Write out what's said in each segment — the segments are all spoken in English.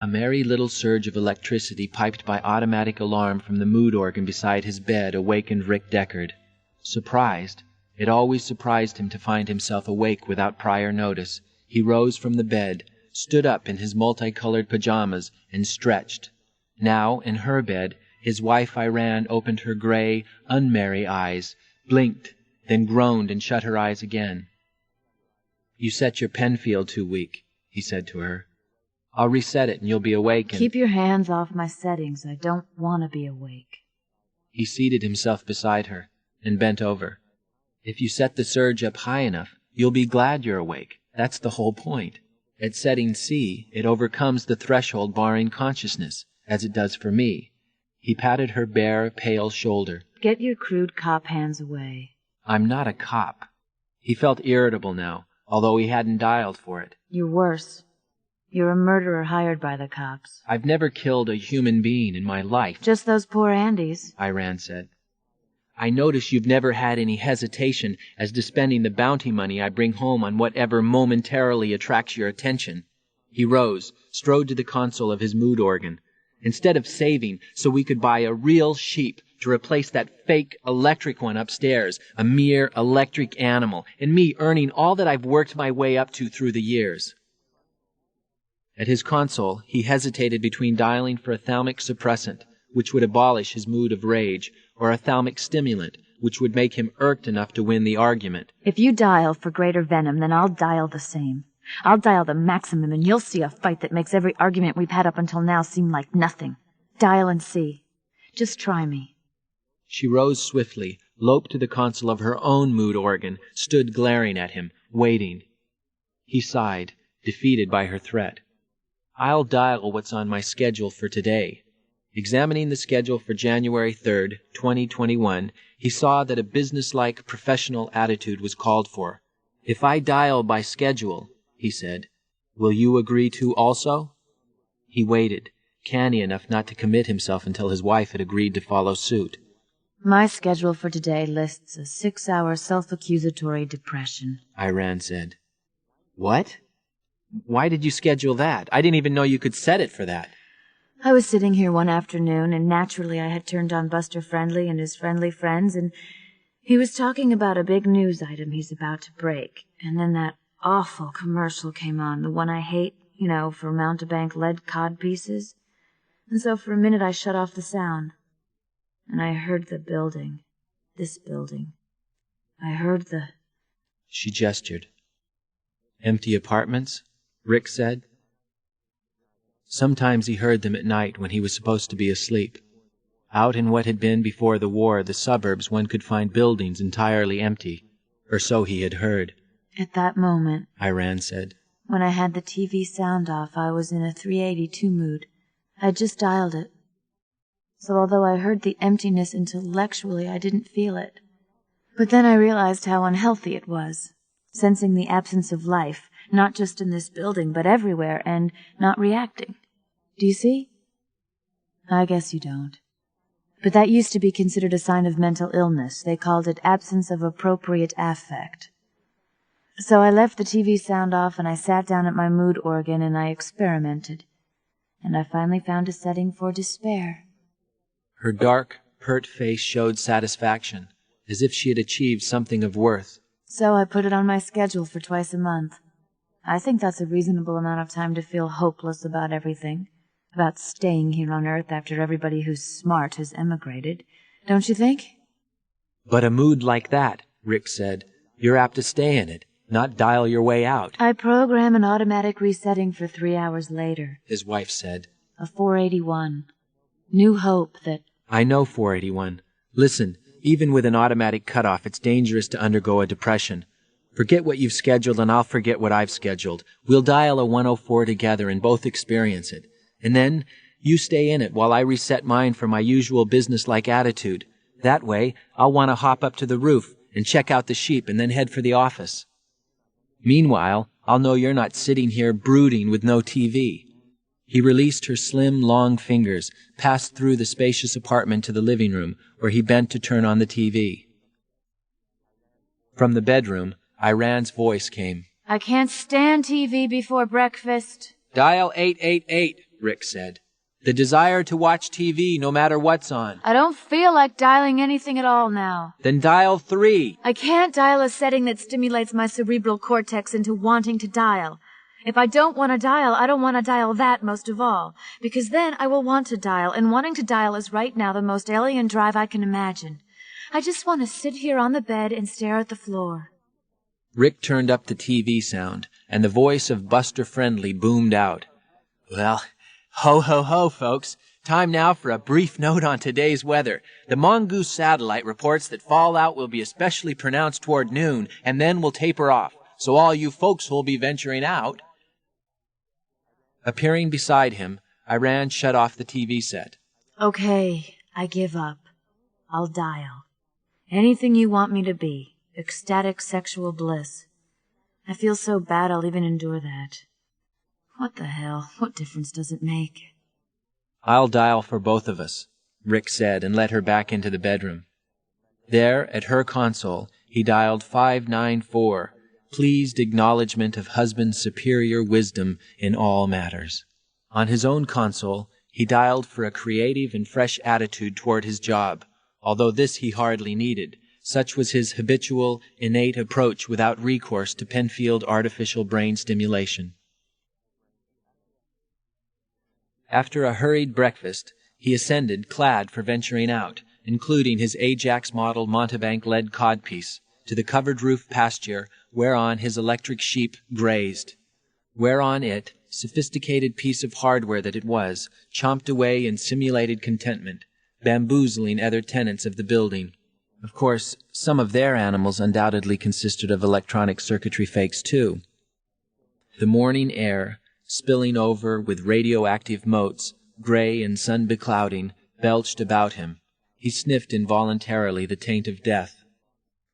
A merry little surge of electricity piped by automatic alarm from the mood organ beside his bed awakened Rick Deckard. Surprised, it always surprised him to find himself awake without prior notice, he rose from the bed, stood up in his multicolored pajamas, and stretched. Now, in her bed, his wife Iran opened her gray, unmerry eyes, blinked, then groaned and shut her eyes again. "You set your Penfield too weak," he said to her. "I'll reset it and you'll be awake and—" Keep your hands off my settings. I don't want to be awake. He seated himself beside her and bent over. "If you set the surge up high enough, you'll be glad you're awake. That's the whole point. At setting C, it overcomes the threshold barring consciousness, as it does for me." He patted her bare, pale shoulder. Get your crude cop hands away. "I'm not a cop." He felt irritable now, although he hadn't dialed for it. You're worse. You're a murderer hired by the cops. "I've never killed a human being in my life." Just those poor Andys, Iran said. "I notice you've never had any hesitation as to spending the bounty money I bring home on whatever momentarily attracts your attention." He rose, strode to the console of his mood organ. "Instead of saving so we could buy a real sheep to replace that fake electric one upstairs, a mere electric animal, and me earning all that I've worked my way up to through the years." At his console, he hesitated between dialing for a thalamic suppressant, which would abolish his mood of rage, or a thalamic stimulant, which would make him irked enough to win the argument. If you dial for greater venom, then I'll dial the same. I'll dial the maximum, and you'll see a fight that makes every argument we've had up until now seem like nothing. Dial and see. Just try me. She rose swiftly, loped to the console of her own mood organ, stood glaring at him, waiting. He sighed, defeated by her threat. "I'll dial what's on my schedule for today." Examining the schedule for January 3rd, 2021, he saw that a businesslike, professional attitude was called for. "If I dial by schedule," he said, "will you agree to also?" He waited, canny enough not to commit himself until his wife had agreed to follow suit. My schedule for today lists a 6-hour self-accusatory depression, Iran said. "What? Why did you schedule that? I didn't even know you could set it for that." I was sitting here one afternoon, and naturally I had turned on Buster Friendly and his friendly friends, and he was talking about a big news item he's about to break, and then that awful commercial came on, the one I hate, for Mountebank lead cod pieces. And so for a minute I shut off the sound, and I heard the building, this building. I heard the... She gestured. "Empty apartments?" Rick said. Sometimes he heard them at night when he was supposed to be asleep. Out in what had been before the war the suburbs, one could find buildings entirely empty, or so he had heard. At that moment, Iran said, when I had the TV sound off, I was in a 382 mood. I'd just dialed it. So although I heard the emptiness intellectually, I didn't feel it. But then I realized how unhealthy it was, sensing the absence of life, not just in this building, but everywhere, and not reacting. Do you see? I guess you don't. But that used to be considered a sign of mental illness. They called it absence of appropriate affect. So I left the TV sound off, and I sat down at my mood organ, and I experimented. And I finally found a setting for despair. Her dark, pert face showed satisfaction, as if she had achieved something of worth. So I put it on my schedule for twice a month. I think that's a reasonable amount of time to feel hopeless about everything, about staying here on Earth after everybody who's smart has emigrated. Don't you think? "But a mood like that," Rick said, "you're apt to stay in it, not dial your way out." I program an automatic resetting for 3 hours later, his wife said. A 481. New hope that... "I know 481. Listen, even with an automatic cutoff, it's dangerous to undergo a depression. Forget what you've scheduled and I'll forget what I've scheduled. We'll dial a 104 together and both experience it. And then you stay in it while I reset mine for my usual businesslike attitude. That way, I'll want to hop up to the roof and check out the sheep and then head for the office. Meanwhile, I'll know you're not sitting here brooding with no TV." He released her slim, long fingers, passed through the spacious apartment to the living room, where he bent to turn on the TV. From the bedroom, Iran's voice came. I can't stand TV before breakfast. "Dial 888, Rick said. "The desire to watch TV no matter what's on." I don't feel like dialing anything at all now. "Then dial 3. I can't dial a setting that stimulates my cerebral cortex into wanting to dial. If I don't want to dial, I don't want to dial that most of all, because then I will want to dial, and wanting to dial is right now the most alien drive I can imagine. I just want to sit here on the bed and stare at the floor." Rick turned up the TV sound, and the voice of Buster Friendly boomed out. "Well, ho, ho, ho, folks. Time now for a brief note on today's weather. The Mongoose satellite reports that fallout will be especially pronounced toward noon, and then will taper off. So all you folks who'll be venturing out..." Appearing beside him, Iran shut off the TV set. "Okay, I give up. I'll dial. Anything you want me to be. Ecstatic sexual bliss. I feel so bad I'll even endure that. What the hell? What difference does it make?" "I'll dial for both of us," Rick said, and led her back into the bedroom. There, at her console, he dialed 594, pleased acknowledgement of husband's superior wisdom in all matters. On his own console, he dialed for a creative and fresh attitude toward his job, although this he hardly needed. Such was his habitual, innate approach without recourse to Penfield artificial brain stimulation. After a hurried breakfast, he ascended, clad for venturing out, including his Ajax model Montebank lead codpiece, to the covered roof pasture whereon his electric sheep grazed, whereon it, sophisticated piece of hardware that it was, chomped away in simulated contentment, bamboozling other tenants of the building. Of course, some of their animals undoubtedly consisted of electronic circuitry fakes too. The morning air, spilling over with radioactive motes, gray and sun-beclouding, belched about him. He sniffed involuntarily the taint of death.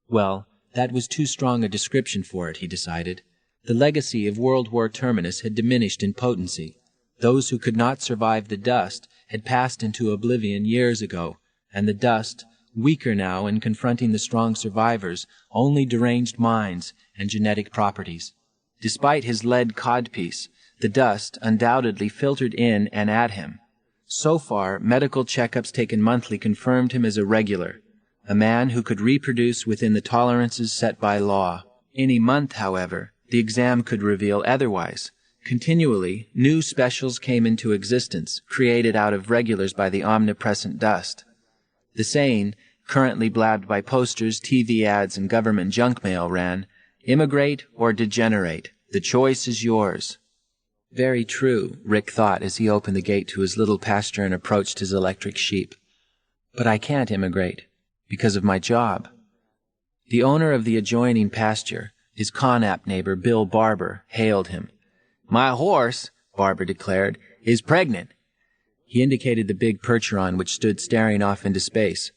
Well, that was too strong a description for it, he decided. The legacy of World War Terminus had diminished in potency. Those who could not survive the dust had passed into oblivion years ago, and the dust, weaker now in confronting the strong survivors, only deranged minds and genetic properties. Despite his lead codpiece, the dust undoubtedly filtered in and at him. So far, medical checkups taken monthly confirmed him as a regular, a man who could reproduce within the tolerances set by law. Any month, however, the exam could reveal otherwise. Continually, new specials came into existence, created out of regulars by the omnipresent dust. The saying, currently blabbed by posters, TV ads, and government junk mail, ran, "Immigrate or degenerate. The choice is yours." Very true, Rick thought as he opened the gate to his little pasture and approached his electric sheep. But I can't immigrate, because of my job. The owner of the adjoining pasture, his Con-App neighbor Bill Barber, hailed him. "My horse," Barber declared, "is pregnant." He indicated the big Percheron which stood staring off into space.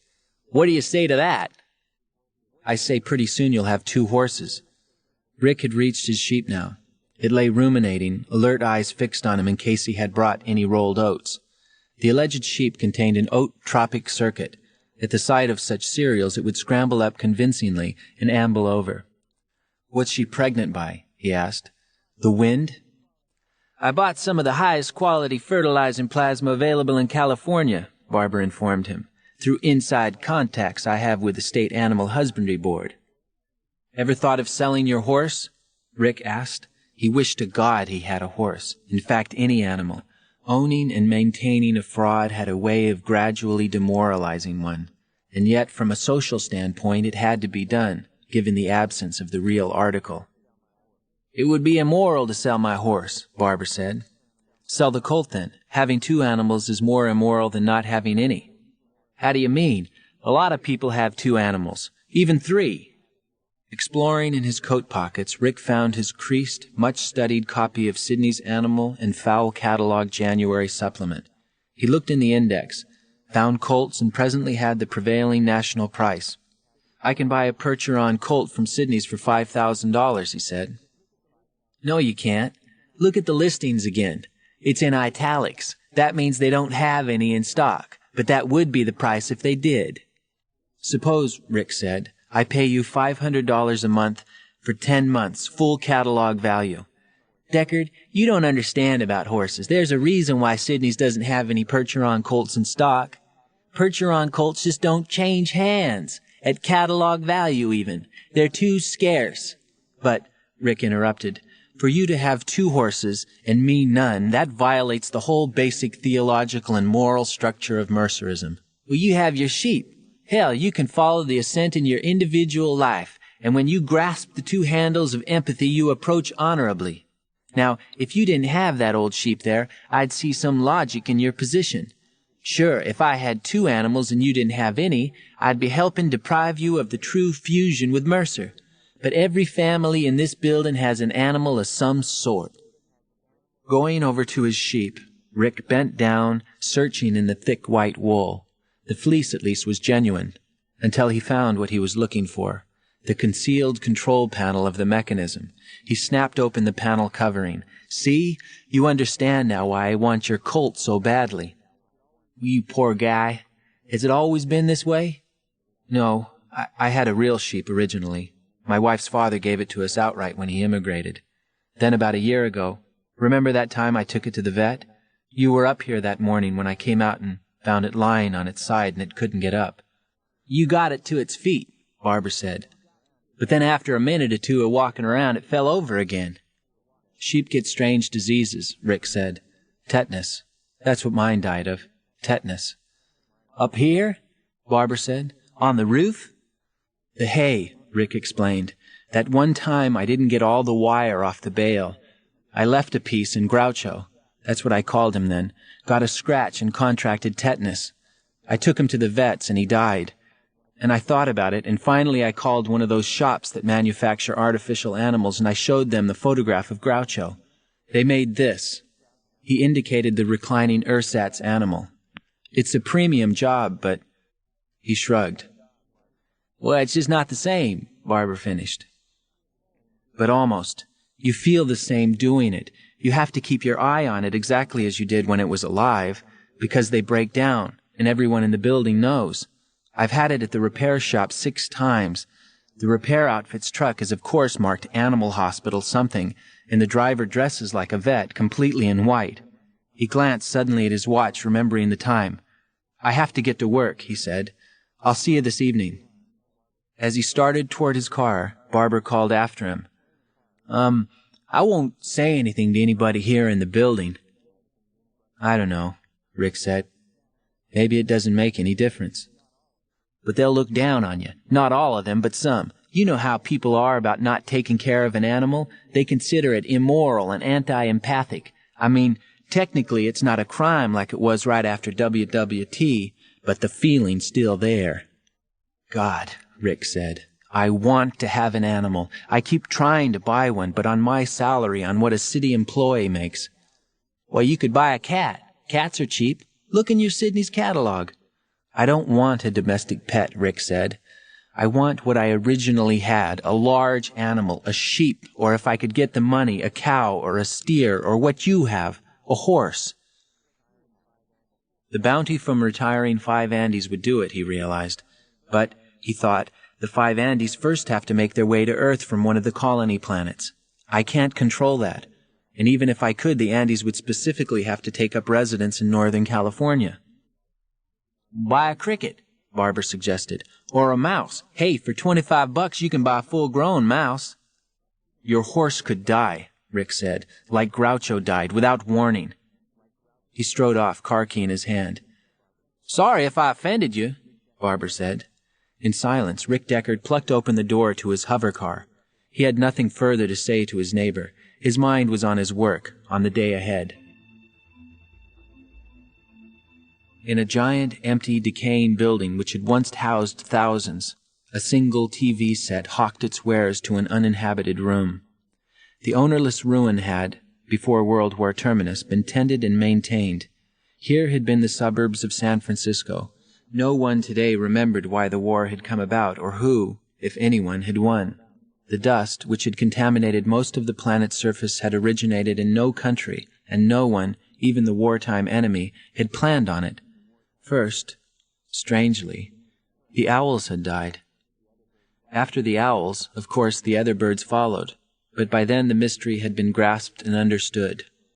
"What do you say to that?" "I say pretty soon you'll have 2 horses. Rick had reached his sheep now. It lay ruminating, alert eyes fixed on him in case he had brought any rolled oats. The alleged sheep contained an oat-tropic circuit. At the sight of such cereals it would scramble up convincingly and amble over. "What's she pregnant by?" he asked. "The wind?" "I bought some of the highest quality fertilizing plasma available in California," Barber informed him, "through inside contacts I have with the State Animal Husbandry Board." "Ever thought of selling your horse?" Rick asked. He wished to God he had a horse, in fact any animal. Owning and maintaining a fraud had a way of gradually demoralizing one, and yet from a social standpoint it had to be done, given the absence of the real article. "It would be immoral to sell my horse," Barber said. "Sell the colt then. Having 2 animals is more immoral than not having any." "How do you mean? A lot of people have 2 animals, even 3. Exploring in his coat pockets, Rick found his creased, much-studied copy of Sydney's Animal and Fowl Catalog January supplement. He looked in the index, found colts, and presently had the prevailing national price. "I can buy a Percheron colt from Sydney's for $5,000, he said. "No, you can't. Look at the listings again. It's in italics. That means they don't have any in stock, but that would be the price if they did." "Suppose," Rick said, "I pay you $500 a month for 10 months, full catalog value. Deckard, you don't understand about horses. There's a reason why Sydney's doesn't have any Percheron colts in stock. Percheron colts just don't change hands, at catalog value even. They're too scarce. But, Rick interrupted, for you to have 2 horses and me none, that violates the whole basic theological and moral structure of Mercerism. Well, you have your sheep. Hell, you can follow the ascent in your individual life, and when you grasp the 2 handles of empathy, you approach honorably. Now, if you didn't have that old sheep there, I'd see some logic in your position. Sure, if I had 2 animals and you didn't have any, I'd be helping deprive you of the true fusion with Mercer. But every family in this building has an animal of some sort. Going over to his sheep, Rick bent down, searching in the thick white wool. The fleece, at least, was genuine, until he found what he was looking for, the concealed control panel of the mechanism. He snapped open the panel covering. See, you understand now why I want your colt so badly. You poor guy. Has it always been this way? No, I had a real sheep originally. My wife's father gave it to us outright when he immigrated. Then about a year ago, remember that time I took it to the vet? You were up here that morning when I came out and found it lying on its side and it couldn't get up. You got it to its feet, Barbara said. But then after a minute or 2 of walking around, it fell over again. Sheep get strange diseases, Rick said. Tetanus. That's what mine died of. Tetanus. Up here? Barbara said. On the roof? The hay, Rick explained. That one time I didn't get all the wire off the bale. I left a piece in Groucho. That's what I called him then. Got a scratch and contracted tetanus. I took him to the vets and he died. And I thought about it, and finally I called one of those shops that manufacture artificial animals, and I showed them the photograph of Groucho. They made this. He indicated the reclining ersatz animal. It's a premium job, but... He shrugged. Well, it's just not the same, Barbara finished. But almost. You feel the same doing it. You have to keep your eye on it exactly as you did when it was alive, because they break down, and everyone in the building knows. I've had it at the repair shop 6 times. The repair outfit's truck is of course marked Animal Hospital something, and the driver dresses like a vet, completely in white. He glanced suddenly at his watch, remembering the time. I have to get to work, he said. I'll see you this evening. As he started toward his car, Barbara called after him. I won't say anything to anybody here in the building. I don't know, Rick said. Maybe it doesn't make any difference. But they'll look down on you. Not all of them, but some. You know how people are about not taking care of an animal? They consider it immoral and anti-empathic. I mean, technically it's not a crime like it was right after WWT, but the feeling's still there. God, Rick said. I want to have an animal. I keep trying to buy one, but on my salary, on what a city employee makes. Well, you could buy a cat. Cats are cheap. Look in your Sydney's catalog. I don't want a domestic pet, Rick said. I want what I originally had, a large animal, a sheep, or if I could get the money, a cow or a steer, or what you have, a horse. The bounty from retiring 5 Andes would do it, he realized. But, he thought, the 5 Andes first have to make their way to Earth from one of the colony planets. I can't control that. And even if I could, the Andes would specifically have to take up residence in Northern California. Buy a cricket, Barbara suggested. Or a mouse. Hey, for $25 you can buy a full-grown mouse. Your horse could die, Rick said, like Groucho died, without warning. He strode off, car key in his hand. Sorry if I offended you, Barbara said. In silence, Rick Deckard plucked open the door to his hover car. He had nothing further to say to his neighbor. His mind was on his work, on the day ahead. In a giant, empty, decaying building which had once housed thousands, a single TV set hawked its wares to an uninhabited room. The ownerless ruin had, before World War Terminus, been tended and maintained. Here had been the suburbs of San Francisco. No one today remembered why the war had come about or who, if anyone, had won. The dust, which had contaminated most of the planet's surface, had originated in no country, and no one, even the wartime enemy, had planned on it. First, strangely, the owls had died. After the owls, of course, the other birds followed. But by then the mystery had been grasped and understood.